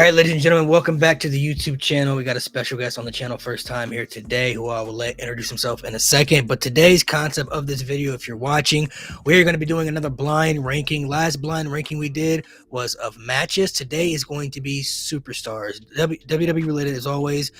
right, ladies and gentlemen, welcome back to the YouTube channel. We got a special guest on the channel first time here today who I will let introduce himself in a second. But today's concept of this video, if you're watching, we're going to be doing another blind ranking. Last blind ranking we did was of matches. Today is going to be superstars. WWE related as always.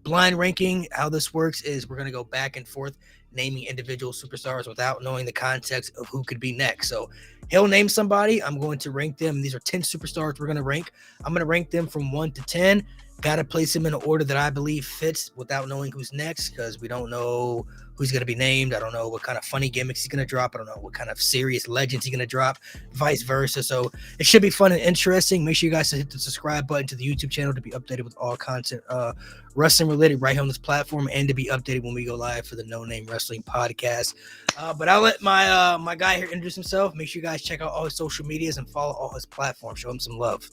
Blind ranking, how this works is we're going to go back and forth naming individual superstars without knowing the context of who could be next. So he'll name somebody. I'm going to rank them. These are 10 superstars we're going to rank. I'm going to rank them from 1 to 10. Got to place them in an order that I believe fits without knowing who's next because we don't know who's going to be named. I don't know what kind of funny gimmicks he's going to drop. I don't know what kind of serious legends he's going to drop, vice versa. So it should be fun and interesting. Make sure you guys hit the subscribe button to the YouTube channel to be updated with all content wrestling related right here on this platform and to be updated when we go live for the No Name Wrestling podcast. But I'll let my guy here introduce himself. Make sure you guys check out all his social medias and follow all his platforms. Show him some love.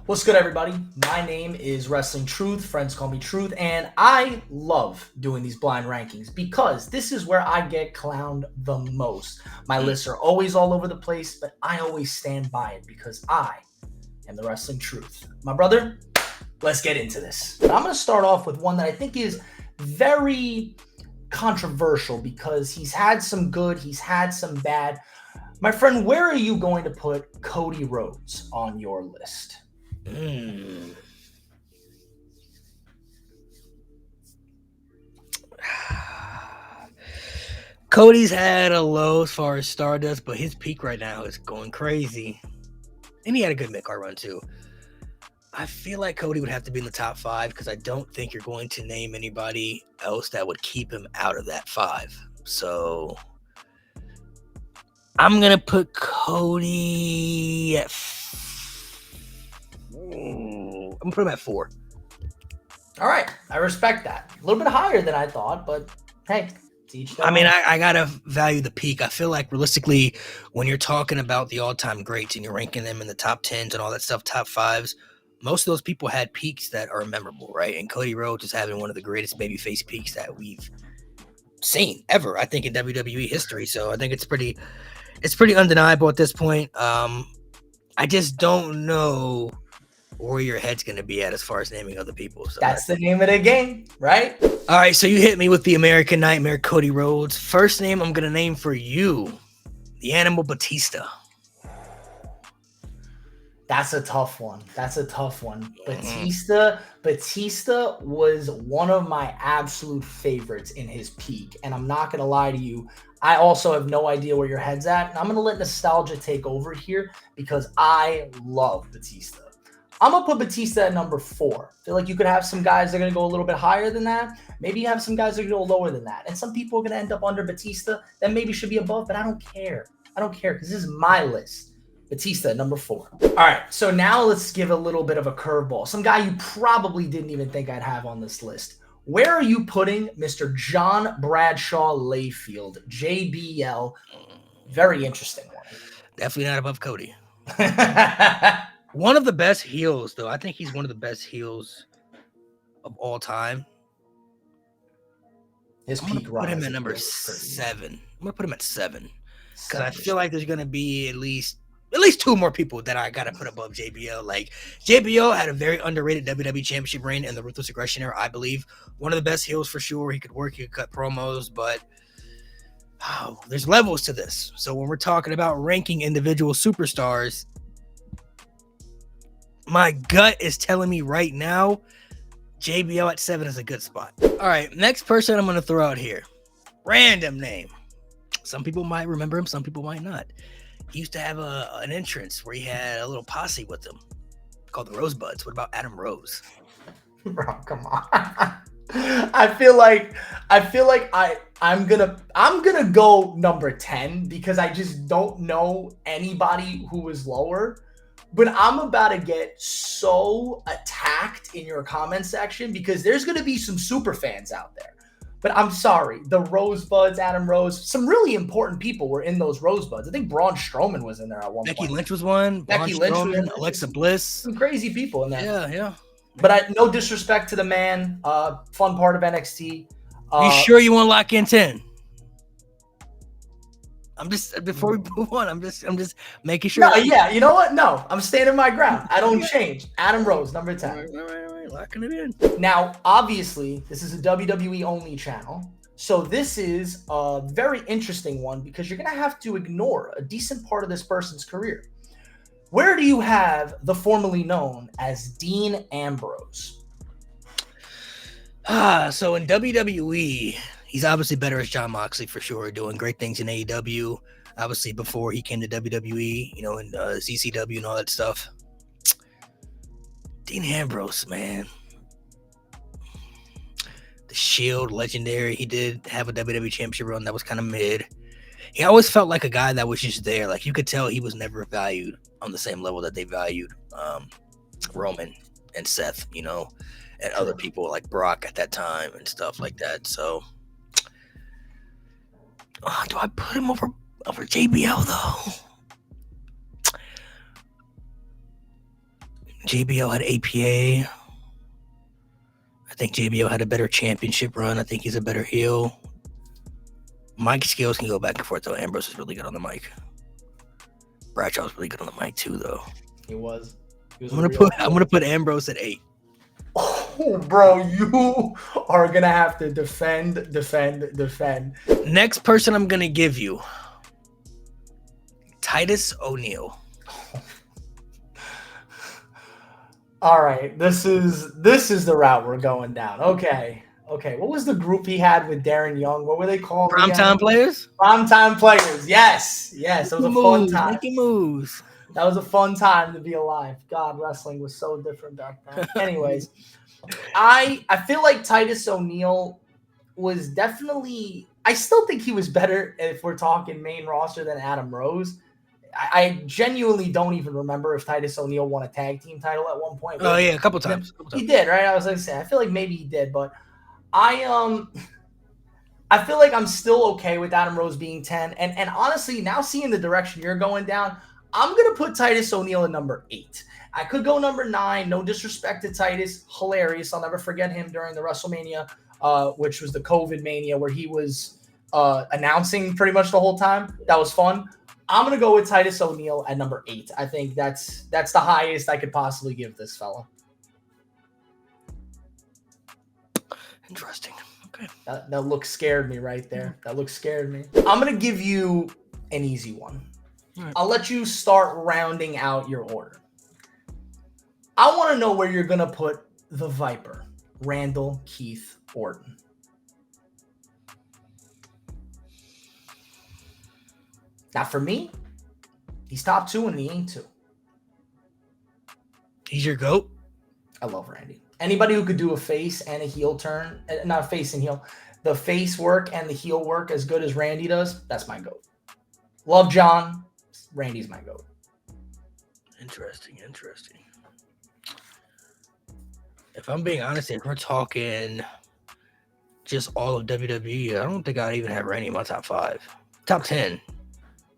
What's good, everybody? My name is Wrestling Truth. Friends call me Truth, and I love doing these blind rankings because this is where I get clowned the most. My lists are always all over the place, but I always stand by it because I am the Wrestling Truth. My brother, let's get into this. But I'm going to start off with one that I think is very controversial because he's had some good, he's had some bad. My friend, where are you going to put Cody Rhodes on your list? Cody's had a low as far as Stardust, but his peak right now is going crazy. And he had a good mid-card run too. I feel like Cody would have to be in the top 5 because I don't think you're going to name anybody else that would keep him out of that 5. So I'm going to put Cody at I'm going to put him at 4. All right. I respect that. A little bit higher than I thought, but hey, it's each their I mean, own. I got to value the peak. I feel like realistically, when you're talking about the all-time greats and you're ranking them in the top 10s and all that stuff, top 5s, most of those people had peaks that are memorable, right? And Cody Rhodes is having one of the greatest babyface peaks that we've seen ever, I think, in WWE history. So I think it's pretty undeniable at this point. I just don't know where your head's going to be at as far as naming other people. So That's the name of the game, right? all right, so you hit me with the American Nightmare, Cody Rhodes. First name I'm going to name for you, the Animal Batista. That's a tough one. Batista was one of my absolute favorites in his peak. And I'm not going to lie to you. I also have no idea where your head's at. And I'm going to let nostalgia take over here because I love Batista. I'm going to put Batista at number 4. I feel like you could have some guys that are going to go a little bit higher than that. Maybe you have some guys that are going to go lower than that. And some people are going to end up under Batista that maybe should be above, but I don't care. Because this is my list. Batista, number 4. All right, so now let's give a little bit of a curveball. Some guy you probably didn't even think I'd have on this list. Where are you putting Mr. John Bradshaw Layfield, JBL? Very interesting one. Definitely not above Cody. One of the best heels, though. I think he's one of the best heels of all time. His I'm going peak to put him rise at number is pretty- 7. I'm going to put him at 7. Because I 7. feel like there's going to be at least 2 more people that I got to put above JBL. Like, JBL had a very underrated WWE Championship reign in the Ruthless Aggression era, I believe. One of the best heels for sure. He could work, he could cut promos, but there's levels to this. So when we're talking about ranking individual superstars, my gut is telling me right now, JBL at 7 is a good spot. All right, next person I'm going to throw out here. Random name. Some people might remember him, some people might not. He used to have an entrance where he had a little posse with him called the Rosebuds. What about Adam Rose? Bro, come on. I feel like I'm gonna go number 10 because I just don't know anybody who is lower. But I'm about to get so attacked in your comment section because there's gonna be some super fans out there. But I'm sorry, the Rosebuds, Adam Rose, some really important people were in those Rosebuds. I think Braun Strowman was in there at one point. Becky Lynch was one. Becky Braun Lynch was Strowman, in there. Alexa Bliss. Some crazy people in there. Yeah. But no disrespect to the man. Fun part of NXT. You sure you want to lock in 10? I'm just before we move on. I'm just making sure. No, yeah, you know what? No, I'm standing my ground. I don't change. Adam Rose, number 10. All right, locking it in. Now, obviously, this is a WWE only channel. So this is a very interesting one because you're going to have to ignore a decent part of this person's career. Where do you have the formerly known as Dean Ambrose? So in WWE, he's obviously better as Jon Moxley for sure, doing great things in AEW. Obviously, before he came to WWE, you know, and CCW and all that stuff. Dean Ambrose, man. The Shield, legendary. He did have a WWE Championship run that was kind of mid. He always felt like a guy that was just there. Like, you could tell he was never valued on the same level that they valued Roman and Seth, you know, and other people like Brock at that time and stuff like that. So, do I put him over JBL though? JBL had APA. I think JBL had a better championship run. I think he's a better heel. Mike skills can go back and forth though. Ambrose is really good on the mic. Bradshaw's really good on the mic too, though. He was. I'm gonna put Ambrose at 8. Oh, bro, you are gonna have to defend. Next person I'm gonna give you, Titus O'Neil. All right, this is the route we're going down. Okay. What was the group he had with Darren Young? What were they called? Primetime Players. Primetime Players. Yes. That was a fun time. Making moves. That was a fun time to be alive. God, wrestling was so different back then. Anyways, I feel like Titus O'Neil was definitely. I still think he was better if we're talking main roster than Adam Rose. I genuinely don't even remember if Titus O'Neil won a tag team title at one point. Oh yeah, a couple times. He did, right? I was gonna say, I feel like maybe he did, but I feel like I'm still okay with Adam Rose being 10. And honestly, now seeing the direction you're going down, I'm gonna put Titus O'Neil at number 8. I could go number 9. No disrespect to Titus, hilarious. I'll never forget him during the WrestleMania, which was the COVID Mania, where he was announcing pretty much the whole time. That was fun. I'm gonna go with Titus O'Neil at number 8. I think that's the highest I could possibly give this fella. Interesting. Okay. That look scared me right there. That look scared me. I'm gonna give you an easy one. Right. I'll let you start rounding out your order. I want to know where you're gonna put the Viper, Randall Keith Orton. Now, for me, he's top 2 and he ain't 2. He's your GOAT? I love Randy. Anybody who could do a face and a heel turn, not face and heel, the face work and the heel work as good as Randy does, that's my GOAT. Love John. Randy's my GOAT. Interesting. If I'm being honest, if we're talking just all of WWE, I don't think I'd even have Randy in my top 5. Top 10.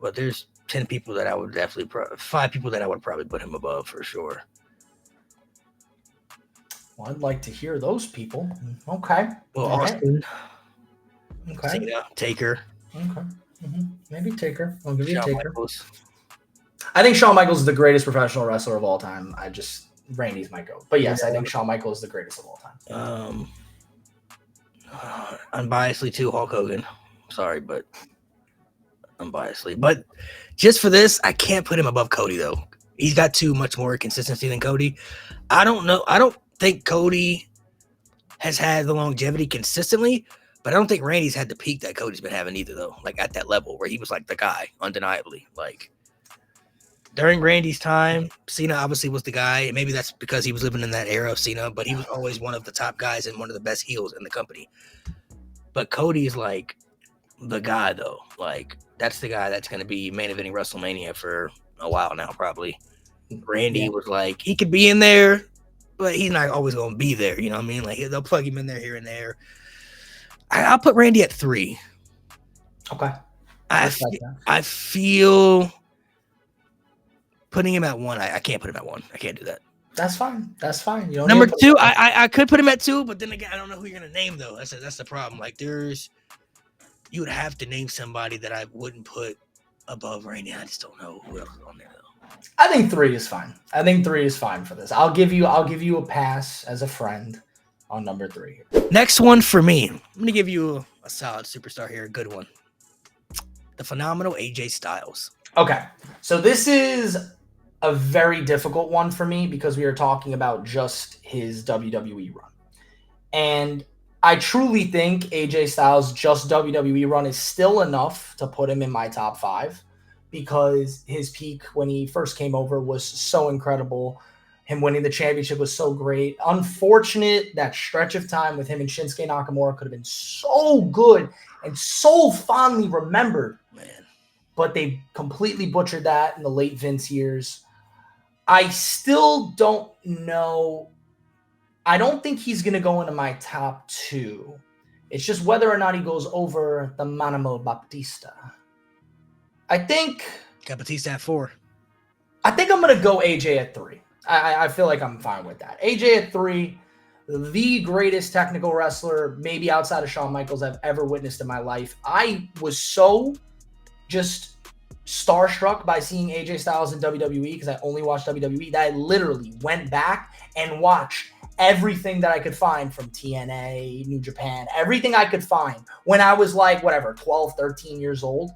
But there's 10 people that I would definitely, 5 people that I would probably put him above for sure. Well, I'd like to hear those people. Okay. Well, Austin. Okay. Cena, Taker. Okay. Mm-hmm. Maybe Taker. I'll give you Shawn Taker. Michaels. I think Shawn Michaels is the greatest professional wrestler of all time. Randy's my GOAT. But yes, I think Shawn Michaels is the greatest of all time. Unbiasedly too, Hulk Hogan. Sorry, but unbiasedly. But just for this, I can't put him above Cody though. He's got too much more consistency than Cody. I don't know. I don't think Cody has had the longevity consistently, but I don't think Randy's had the peak that Cody's been having either though. Like at that level where he was like the guy, undeniably. Like during Randy's time, Cena obviously was the guy. And maybe that's because he was living in that era of Cena, but he was always one of the top guys and one of the best heels in the company. But Cody is like the guy though. Like that's the guy that's going to be main eventing WrestleMania for a while now, probably. Randy was like, he could be in there, but he's not always going to be there. You know what I mean? Like they'll plug him in there here and there. I'll put Randy at 3. Okay. I feel putting him at 1. I can't put him at 1. I can't do that. That's fine. You don't Number 2, I could put him at 2, but then again, I don't know who you're gonna name though. That's the problem. Like you would have to name somebody that I wouldn't put above right now. I just don't know who else is on there though. I think 3 is fine. I think 3 is fine for this. I'll give you a pass as a friend on number 3. Next one for me. I'm gonna give you a solid superstar here, a good one. The phenomenal AJ Styles. Okay, so this is a very difficult one for me because we are talking about just his WWE run. And I truly think AJ Styles' just WWE run is still enough to put him in my top 5 because his peak when he first came over was so incredible. Him winning the championship was so great. Unfortunate that stretch of time with him and Shinsuke Nakamura could have been so good and so fondly remembered. Man. But they completely butchered that in the late Vince years. I still don't know. I don't think he's going to go into my top 2. It's just whether or not he goes over the Manamo Baptista. I think Got Batista at 4. I'm going to go AJ at 3. I feel like I'm fine with that. AJ at 3, the greatest technical wrestler, maybe outside of Shawn Michaels, I've ever witnessed in my life. I was so just starstruck by seeing AJ Styles in WWE because I only watched WWE that I literally went back and watched everything that I could find from TNA, New Japan, everything I could find when I was like, 12, 13 years old.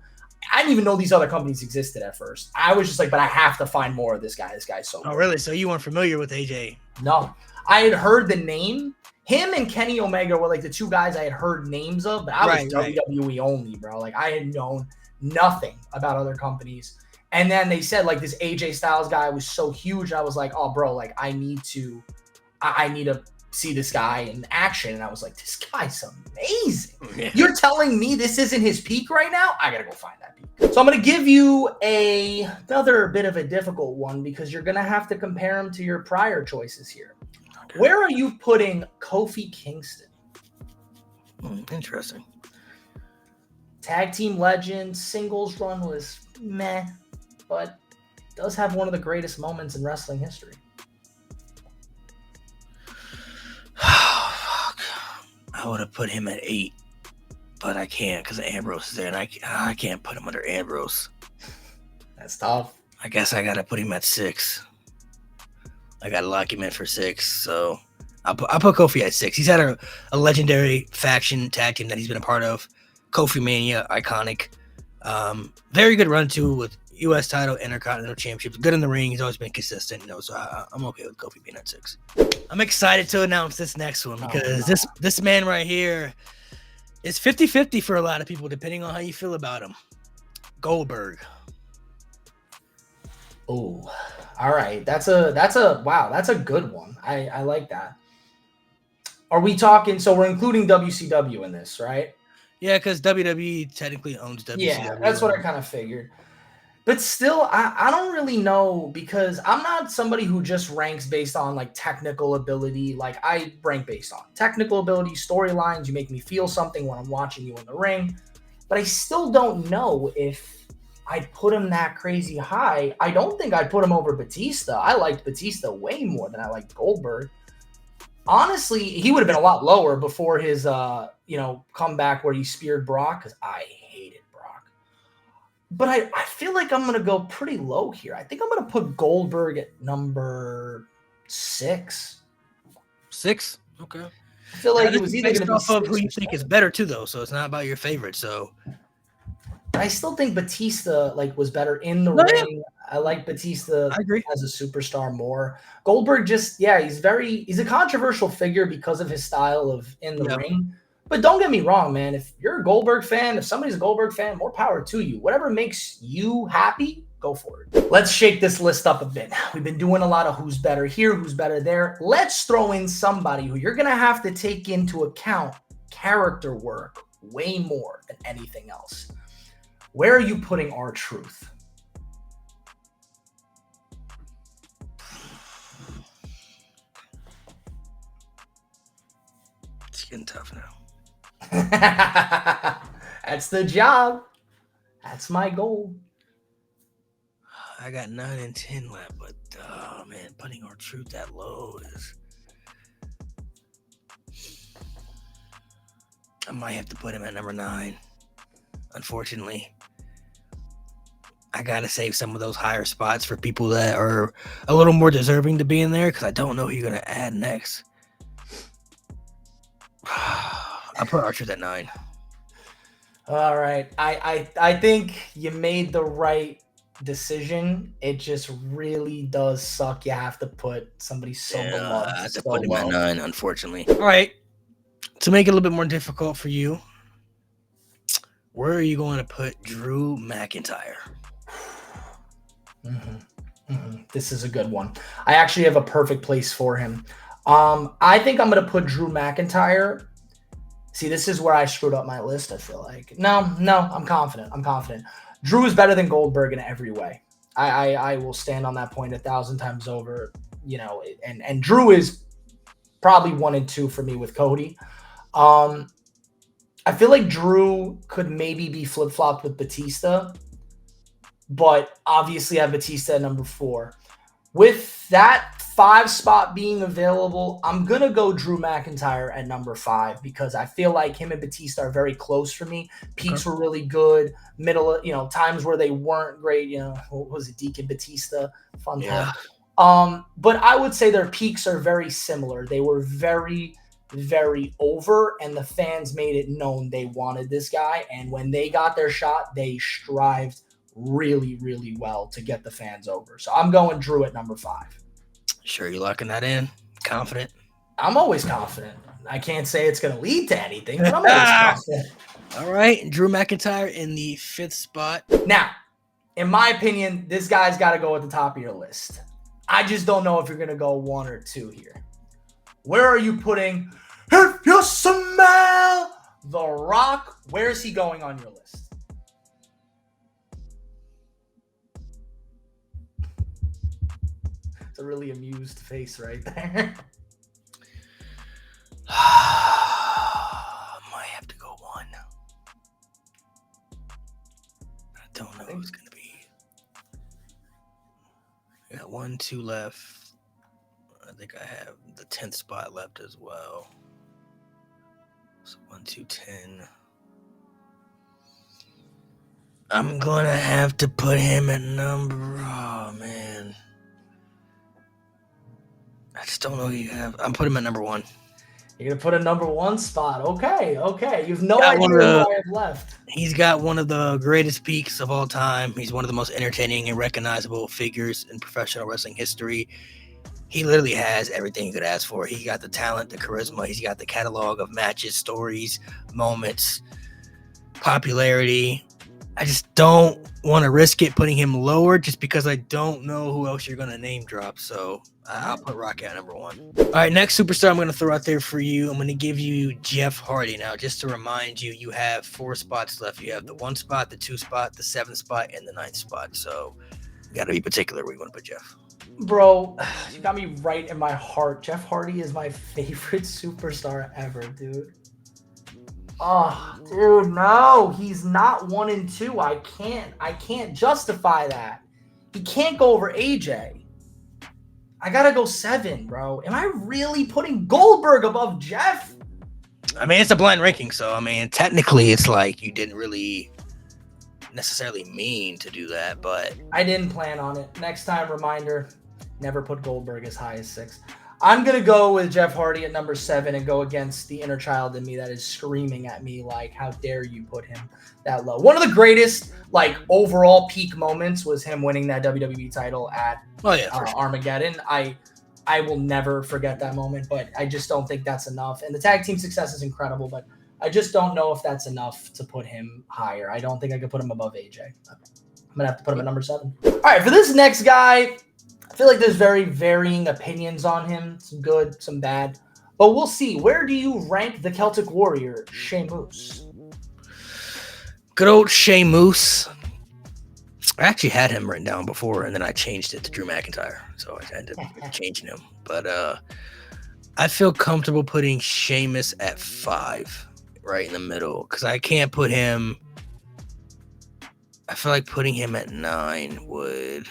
I didn't even know these other companies existed at first. I was just like, but I have to find more of this guy. This guy's so Oh, good. really? So you weren't familiar with AJ? No. I had heard the name. Him and Kenny Omega were like the 2 guys I had heard names of, but I was WWE only, bro. Like I had known nothing about other companies. And then they said like this AJ Styles guy was so huge. I was like, oh, bro, like I need to see this guy in action. And I was like, this guy's amazing. Yeah. You're telling me this isn't his peak right now? I got to go find that peak. So I'm going to give you another bit of a difficult one because you're going to have to compare him to your prior choices here. Okay. Where are you putting Kofi Kingston? Interesting. Tag team legend, singles run was meh, but does have one of the greatest moments in wrestling history. I would have put him at 8, but I can't because Ambrose is there, and I can't put him under Ambrose. That's tough. I guess I got to put him at 6. I got to lock him in for 6, so I'll put Kofi at 6. He's had a legendary faction tag team that he's been a part of. Kofi Mania, iconic. Very good run, too, with U.S. title, Intercontinental Championships. Good in the ring. He's always been consistent, so I'm okay with Kofi being at 6. I'm excited to announce this next one because this man right here is 50-50 for a lot of people, depending on how you feel about him. Goldberg. Oh, all right. That's a good one. I like that. Are we talking? So we're including WCW in this, right? Yeah, because WWE technically owns WCW. Yeah, that's what I kind of figured. But still, I don't really know because I'm not somebody who just ranks based on like technical ability. Like I rank based on technical ability, storylines. You make me feel something when I'm watching you in the ring. But I still don't know if I'd put him that crazy high. I don't think I'd put him over Batista. I liked Batista way more than I liked Goldberg. Honestly, he would have been a lot lower before his comeback where he speared Brock because I hated Brock. But I feel like I'm going to go pretty low here. I think I'm going to put Goldberg at number 6. 6? Okay. I feel like it was either based off of who you think is better too, though. So it's not about your favorite. So I still think Batista was better in the ring. Yeah. I like Batista as a superstar more. Goldberg he's a controversial figure because of his style of in the ring. But don't get me wrong, man. If you're a Goldberg fan, if somebody's a Goldberg fan, more power to you. Whatever makes you happy, go for it. Let's shake this list up a bit. We've been doing a lot of who's better here, who's better there. Let's throw in somebody who you're going to have to take into account character work way more than anything else. Where are you putting R-Truth? It's getting tough now. That's the job. That's my goal. I got 9 and 10 left, but man, putting R-Truth that low is. I might have to put him at number 9. Unfortunately, I gotta save some of those higher spots for people that are a little more deserving to be in there because I don't know who you're gonna add next. I'll put Archer at 9. All right. I think you made the right decision. It just really does suck. You have to put somebody so beloved I have to so put him at low. 9, unfortunately. All right. To make it a little bit more difficult for you, where are you going to put Drew McIntyre? This is a good one. I actually have a perfect place for him. I think I'm going to put Drew McIntyre. See, this is where I screwed up my list, I feel like. No, I'm confident. Drew is better than Goldberg in every way. I will stand on that point 1,000 times over, you know, and Drew is probably 1 and 2 for me with Cody. I feel like Drew could maybe be flip-flopped with Batista, but obviously I have Batista at number 4. With that 5 spot being available, I'm going to go Drew McIntyre at number 5 because I feel like him and Batista are very close for me. Peaks were really good. Middle, times where they weren't great, what was it, Deacon Batista? Fun time. But I would say their peaks are very similar. They were very, very over, and the fans made it known they wanted this guy. And when they got their shot, they strived really, really well to get the fans over. So I'm going Drew at number 5. Sure, you locking that in? Confident? I'm always confident. I can't say it's going to lead to anything, but I'm always confident. All right, Drew McIntyre in the 5th spot. Now, in my opinion, this guy's got to go at the top of your list. I just don't know if you're going to go 1 or 2 here. Where are you putting, if you smell The Rock? Where is he going on your list? It's a really amused face right there. Might have to go 1. I don't know who's going to be. We got 1, 2 left. I think I have the 10th spot left as well. So 1, 2, 10. I'm going to have to put him at number... Oh, man. I just don't know who you have. I'm putting him at number 1. You're going to put a number 1 spot. Okay. You have no idea who I have left. He's got one of the greatest peaks of all time. He's one of the most entertaining and recognizable figures in professional wrestling history. He literally has everything you could ask for. He got the talent, the charisma. He's got the catalog of matches, stories, moments, popularity. I just don't want to risk it putting him lower just because I don't know who else you're going to name drop. So I'll put Rock at number 1. All right, next superstar I'm going to throw out there for you. I'm going to give you Jeff Hardy. Now, just to remind you, you have 4 spots left. You have the 1 spot, the 2 spot, the 7th spot, and the 9th spot. So you got to be particular where you want to put Jeff. Bro, you got me right in my heart. Jeff Hardy is my favorite superstar ever, dude. Oh, dude, no. He's not 1 and 2. I can't justify that. He can't go over AJ. I gotta go 7, bro. Am I really putting Goldberg above Jeff? I mean, it's a blind ranking, so I mean, technically, it's like you didn't really necessarily mean to do that, but I didn't plan on it. Next time, reminder: never put Goldberg as high as 6. I'm gonna go with Jeff Hardy at number 7 and go against the inner child in me that is screaming at me like, "How dare you put him that low?" One of the greatest, like, overall peak moments was him winning that WWE title at Armageddon. I will never forget that moment, but I just don't think that's enough. And the tag team success is incredible, but I just don't know if that's enough to put him higher. I don't think I could put him above AJ. I'm gonna have to put him at number 7. All right, for this next guy, I feel like there's very varying opinions on him. Some good, some bad. But we'll see. Where do you rank the Celtic Warrior, Sheamus? Good old Sheamus. I actually had him written down before, and then I changed it to Drew McIntyre. So I ended up changing him. But I feel comfortable putting Sheamus at 5, right in the middle, because I can't put him... I feel like putting him at 9 would...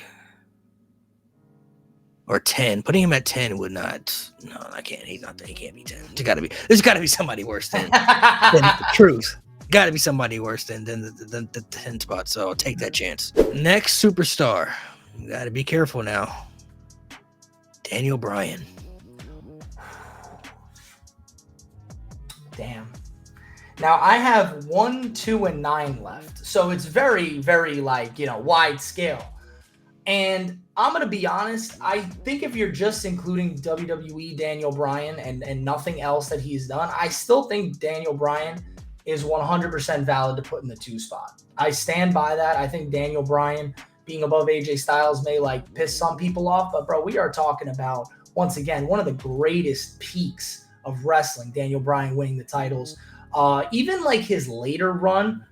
Or 10. Putting him at 10 would not... No, I can't. He's not... He can't be 10. There's got to be somebody worse than the truth. got to be somebody worse than the 10 spot. So I'll take that chance. Next superstar. You got to be careful now. Daniel Bryan. Damn. Now I have 1, 2, and 9 left. So it's very, very like, wide scale. And I'm going to be honest. I think if you're just including WWE Daniel Bryan and nothing else that he's done, I still think Daniel Bryan is 100% valid to put in the 2 spot. I stand by that. I think Daniel Bryan being above AJ Styles may like piss some people off, but bro, we are talking about, once again, one of the greatest peaks of wrestling, Daniel Bryan winning the titles. Even like his later run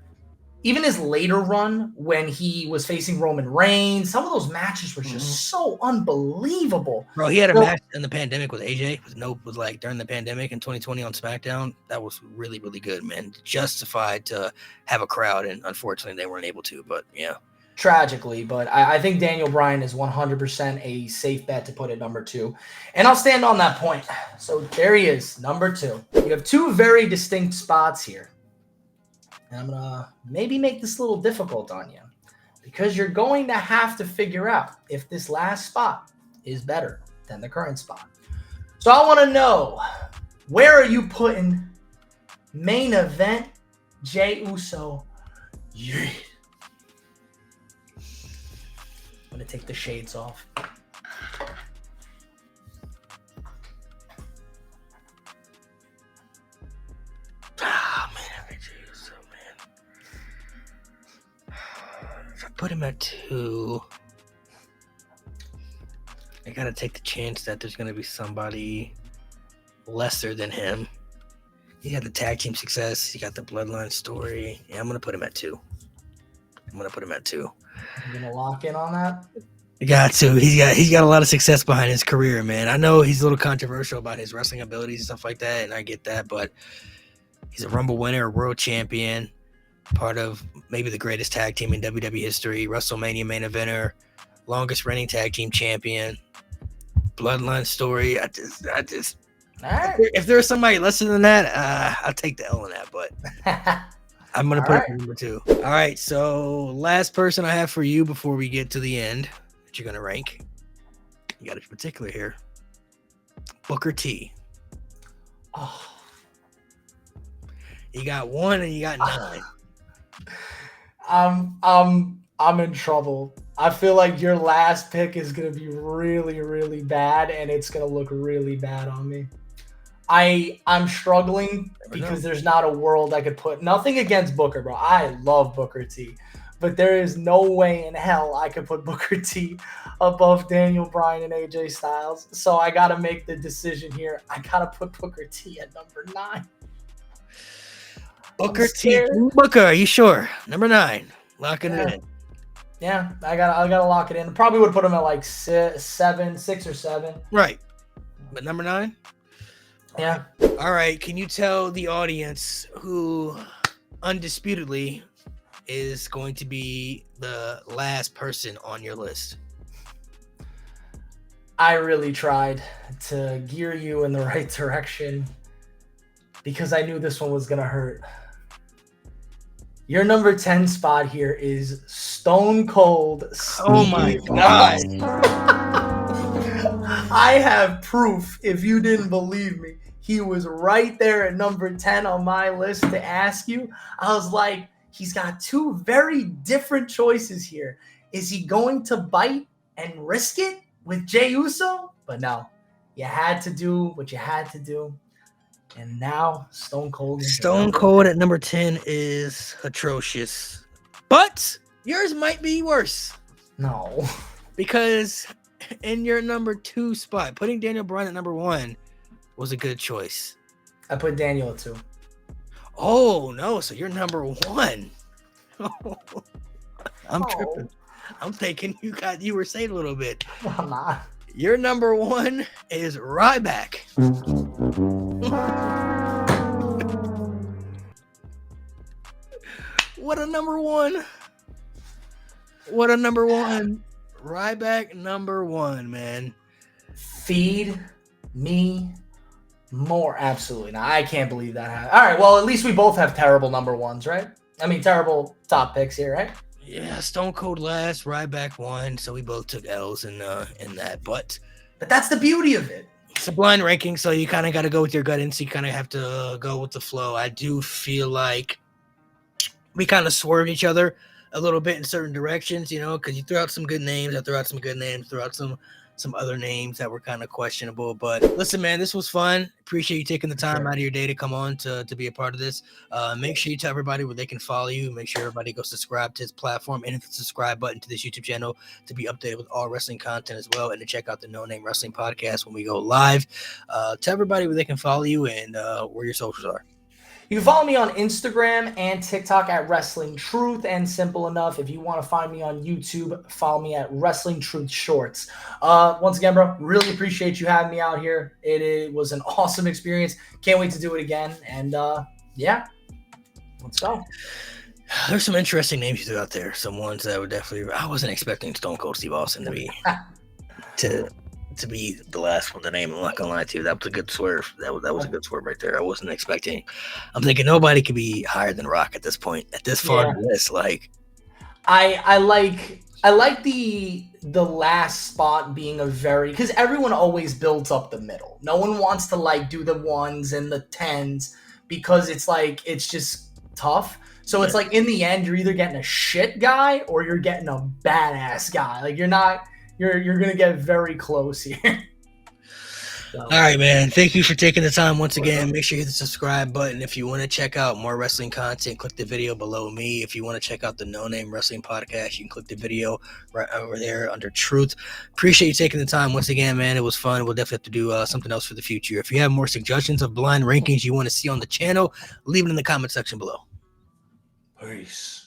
when he was facing Roman Reigns, some of those matches were just so unbelievable. Bro, he had a match in the pandemic with AJ was like during the pandemic in 2020 on SmackDown. That was really, really good, man. Justified to have a crowd, and unfortunately they weren't able to, but yeah. Tragically, but I think Daniel Bryan is 100% a safe bet to put at number 2. And I'll stand on that point. So there he is, number 2. You have 2 very distinct spots here. And I'm going to maybe make this a little difficult on you because you're going to have to figure out if this last spot is better than the current spot. So I want to know, where are you putting main event Jey Uso? Yeah. I'm going to take the shades off. If I put him at 2, I gotta take the chance that there's gonna be somebody lesser than him. He got the tag team success. He got the bloodline story. Yeah, I'm gonna put him at 2. I'm gonna lock in on that. Got to. He's got a lot of success behind his career, man. I know he's a little controversial about his wrestling abilities and stuff like that, and I get that, but he's a Rumble winner, a world champion, part of maybe the greatest tag team in WWE history, WrestleMania main eventer, longest reigning tag team champion, bloodline story. I just right. If there's somebody lesser than that, I'll take the L on that, but I'm going to put it at number 2. All right, so last person I have for you before we get to the end that you're going to rank. You got to be particular here. Booker T. Oh. You got 1 and you got 9. I'm in trouble. I feel like your last pick is going to be really, really bad, and it's going to look really bad on me. I'm struggling because there's not a world I could put. Nothing against Booker, bro. I love Booker T. But there is no way in hell I could put Booker T above Daniel Bryan and AJ Styles. So I got to make the decision here. I got to put Booker T at number 9. Booker T. Booker, are you sure? Number 9. Locking it in. Yeah, I gotta lock it in. Probably would put him at like 6 or 7. Right. But number 9? Yeah. All right. Can you tell the audience who undisputedly is going to be the last person on your list? I really tried to gear you in the right direction because I knew this one was going to hurt. Your number 10 spot here is Stone Cold Steve. Oh my God. I have proof, if you didn't believe me. He was right there at number 10 on my list to ask you. I was like, he's got 2 very different choices here. Is he going to bite and risk it with Jey Uso? But no, you had to do what you had to do. And now Stone Cold. Stone Cold at number 10 is atrocious. But yours might be worse. No. Because in your number 2 spot, putting Daniel Bryan at number 1 was a good choice. I put Daniel at 2. Oh, no. So you're number 1. I'm tripping. I'm thinking you were saying a little bit. I'm not. Your number 1 is Ryback. What a number 1. What a number 1. Ryback number 1, man. Feed me More absolutely not. I can't believe that happened. All right, well, at least we both have terrible number ones, right? I mean, terrible top picks here, right? Yeah, Stone Cold last, Ryback won, so we both took L's in that. But that's the beauty of it. It's a blind ranking, so you kind of got to go with your gut instinct. You kind of have to go with the flow. I do feel like we kind of swerved each other a little bit in certain directions, because you threw out some good names. I threw out some good names, threw out some other names that were kind of questionable. But listen, man, this was fun. Appreciate you taking the time out of your day to come on to be a part of this. Make sure you tell everybody where they can follow you. Make sure everybody goes subscribe to his platform and hit the subscribe button to this YouTube channel to be updated with all wrestling content as well, and to check out the No Name Wrestling podcast when we go live. Tell everybody where they can follow you and where your socials are. You can follow me on Instagram and TikTok at Wrestling Truth. And simple enough, if you want to find me on YouTube, follow me at Wrestling Truth Shorts. Once again, bro, really appreciate you having me out here. It was an awesome experience. Can't wait to do it again. And yeah, let's go. There's some interesting names you threw out there. Some ones that would definitely. I wasn't expecting Stone Cold Steve Austin to be to be the last one to name. I'm not gonna lie to you. That was a good swerve. That was a good swerve right there. I wasn't expecting. I'm thinking nobody could be higher than Rock at this point. At this far in the list, like I like the last spot being a very, because everyone always builds up the middle. No one wants to like do the ones and the tens because it's like it's just tough. So it's like in the end, you're either getting a shit guy or you're getting a badass guy. Like you're gonna get very close here. So. All right, man. Thank you for taking the time once again. Make sure you hit the subscribe button. If you want to check out more wrestling content, click the video below me. If you want to check out the No Name Wrestling podcast, you can click the video right over there under Truth. Appreciate you taking the time once again, man. It was fun. We'll definitely have to do something else for the future. If you have more suggestions of blind rankings you want to see on the channel, leave it in the comment section below. Peace.